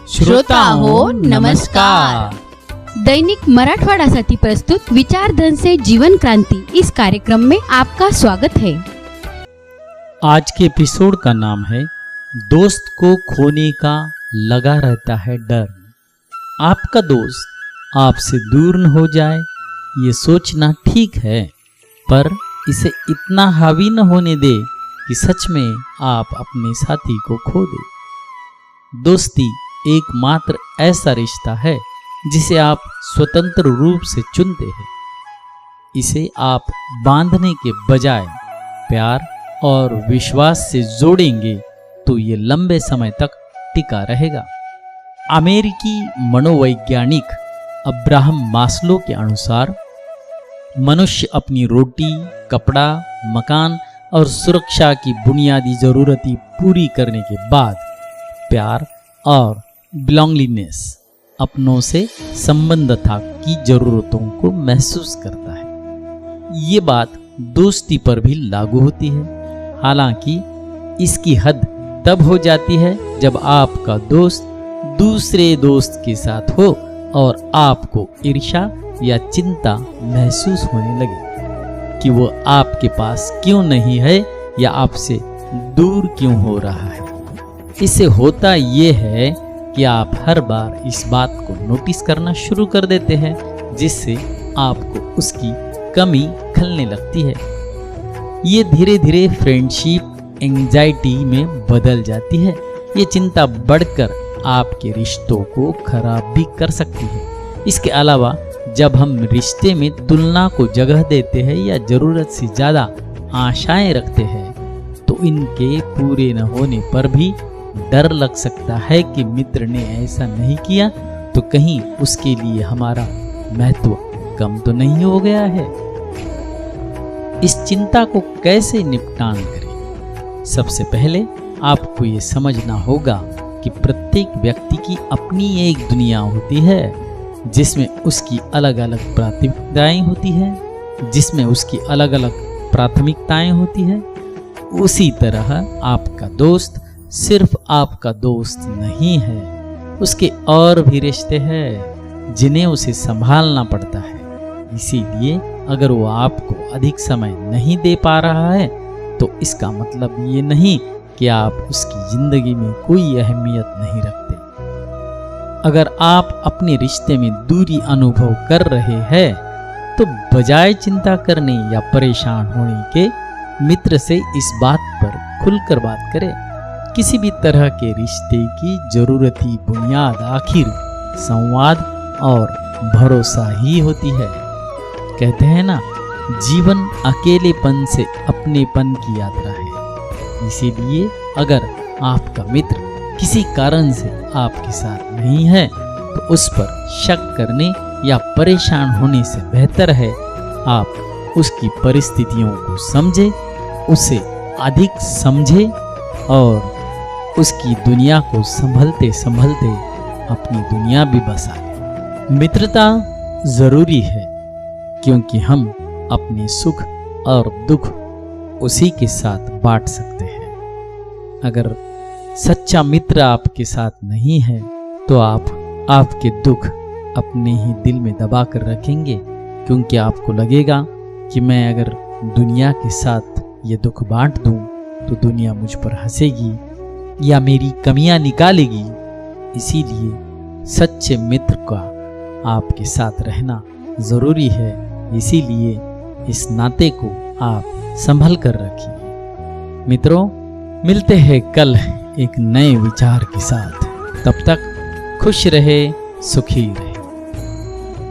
श्रोता हो नमस्कार। दैनिक मराठवाडासाठी प्रस्तुत विचारधन से जीवन क्रांति इस कार्यक्रम में आपका स्वागत है। आज के एपिसोड का नाम है दोस्त को खोने का लगा रहता है डर। आपका दोस्त आपसे दूर न हो जाए ये सोचना ठीक है, पर इसे इतना हावी न होने दे कि सच में आप अपने साथी को खो दे। दोस्ती एकमात्र ऐसा रिश्ता है जिसे आप स्वतंत्र रूप से चुनते हैं। इसे आप बांधने के बजाय प्यार और विश्वास से जोड़ेंगे तो ये लंबे समय तक टिका रहेगा। अमेरिकी मनोवैज्ञानिक अब्राहम मास्लो के अनुसार मनुष्य अपनी रोटी, कपड़ा, मकान और सुरक्षा की बुनियादी जरूरतें पूरी करने के बाद प्यार और बिलोंगलिनेस, अपनों से संबंधता की जरूरतों को महसूस करता है। ये बात दोस्ती पर भी लागू होती है। हालांकि इसकी हद तब हो जाती है जब आपका दोस्त दूसरे दोस्त के साथ हो और आपको ईर्ष्या या चिंता महसूस होने लगे कि वो आपके पास क्यों नहीं है या आपसे दूर क्यों हो रहा है। इससे होता ये है कि आप हर बार इस बात को नोटिस करना शुरू कर देते हैं, जिससे आपको उसकी कमी खलने लगती है। ये धीरे धीरे फ्रेंडशिप एंजाइटी में बदल जाती है। ये चिंता बढ़कर आपके रिश्तों को खराब भी कर सकती है। इसके अलावा जब हम रिश्ते में तुलना को जगह देते हैं या जरूरत से ज़्यादा आशाएं रखते हैं तो इनके पूरे न होने पर भी डर लग सकता है कि मित्र ने ऐसा नहीं किया तो कहीं उसके लिए हमारा महत्व कम तो नहीं हो गया है। इस चिंता को कैसे निपटान करें? सबसे पहले आपको ये समझना होगा कि प्रत्येक व्यक्ति की अपनी एक दुनिया होती है, जिसमें उसकी अलग अलग प्राथमिकताएं होती है, जिसमें उसकी अलग अलग प्राथमिकताएं होती है। उसी तरह आपका दोस्त सिर्फ आपका दोस्त नहीं है, उसके और भी रिश्ते हैं जिन्हें उसे संभालना पड़ता है। इसीलिए अगर वो आपको अधिक समय नहीं दे पा रहा है तो इसका मतलब ये नहीं कि आप उसकी जिंदगी में कोई अहमियत नहीं रखते। अगर आप अपने रिश्ते में दूरी अनुभव कर रहे हैं तो बजाय चिंता करने या परेशान होने के मित्र से इस बात पर खुलकर बात करें। किसी भी तरह के रिश्ते की जरूरती बुनियाद आखिर संवाद और भरोसा ही होती है। कहते हैं ना, जीवन अकेलेपन से अपनेपन की यात्रा है। इसीलिए अगर आपका मित्र किसी कारण से आपके साथ नहीं है तो उस पर शक करने या परेशान होने से बेहतर है आप उसकी परिस्थितियों को समझे, उसे अधिक समझे और उसकी दुनिया को संभलते संभलते अपनी दुनिया भी बसा ले। मित्रता जरूरी है क्योंकि हम अपने सुख और दुख उसी के साथ बांट सकते हैं। अगर सच्चा मित्र आपके साथ नहीं है तो आप आपके दुख अपने ही दिल में दबा कर रखेंगे, क्योंकि आपको लगेगा कि मैं अगर दुनिया के साथ ये दुख बांट दूं तो दुनिया मुझ पर हंसेगी या मेरी कमियां निकालेगी। इसीलिए सच्चे मित्र का आपके साथ रहना जरूरी है। इसीलिए इस नाते को आप संभल कर रखिए। मित्रों, मिलते हैं कल एक नए विचार के साथ। तब तक खुश रहे, सुखी रहे।